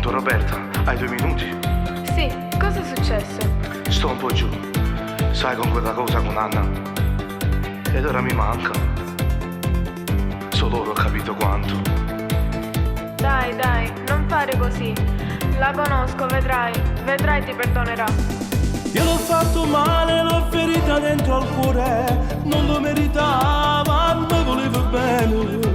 Pronto Roberta? Hai 2 minuti? Sì, cosa è successo? Sto un po' giù. Sai, con quella cosa con Anna. Ed ora mi manca. Solo ora ho capito quanto. Dai, non fare così. La conosco, vedrai ti perdonerà. Io l'ho fatto male, l'ho ferita dentro al cuore. Non lo meritava, mi voleva bene.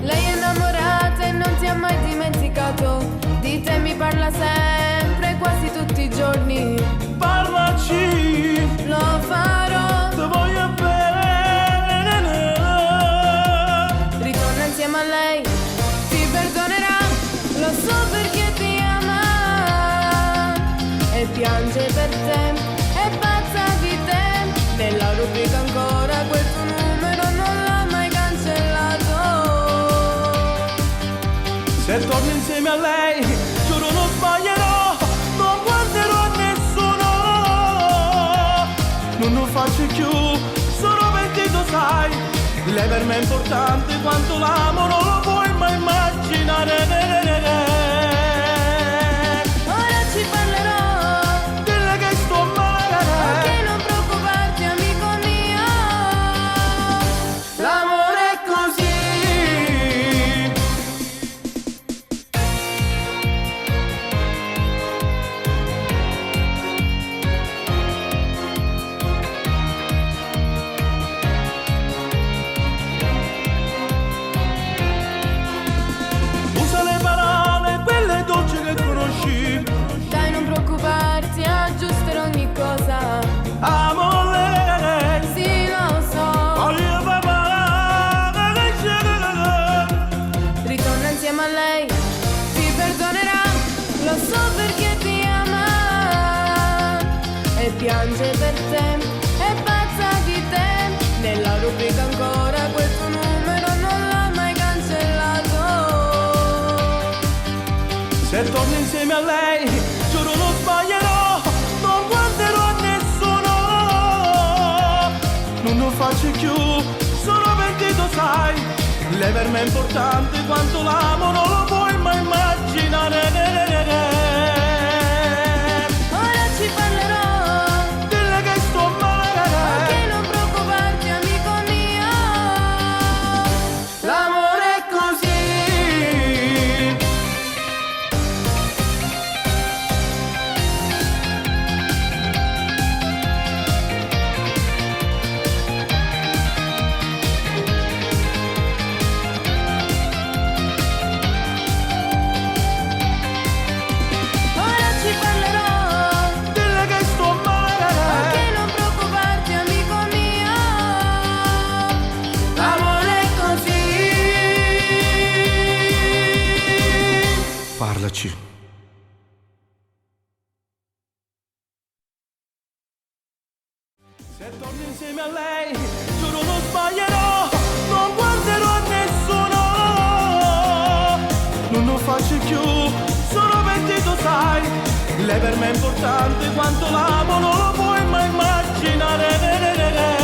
Lei è innamorata e non ti ha mai dimenticato. Di te mi parla sempre, quasi tutti i giorni. Parlaci, Lo farò, ti voglio bene. ritorna insieme a lei, ti perdonerà. Lo so perché ti ama e piange per te, è pazza di te. Nella rubrica ancora quel tuo numero non l'ha mai cancellato. Se torno insieme a lei, giuro non sbaglierò, non guarderò nessuno. Non lo faccio più, sono pentito sai. Lei per me è importante quanto l'amo, non lo puoi mai immaginare. Ora ci parlerò, Dille che sto male, ok, non preoccuparti amico mio. l'amore è così. Usa le parole, quelle dolci che conosci. Dai non preoccuparti, aggiusterò ogni cosa. Amo lei, Sì lo so, voglio papà. ritorna insieme a lei, ti perdonerà. Lo so perché ti ama e piange per te, è pazza di te. Nella rubrica ancora quel tuo numero non l'ha mai cancellato. Se torno insieme a lei, giuro non sbaglierò, non guarderò nessuno. Non lo faccio più, sono pentito sai. Lei per me è importante quanto l'amo, non lo puoi mai immaginare. Ora ci parlerò, Dille che sto male, ok, non preoccuparti amico mio. l'amore è così. Ora ci parlerò, Dille che sto male, ok, non preoccuparti amico mio. l'amore è così. Parlaci. Se torno insieme a lei, giuro non sbaglierò, non guarderò nessuno. Non lo faccio più, sono pentito sai. Lei per me è importante quanto l'amo, non lo puoi mai immaginare.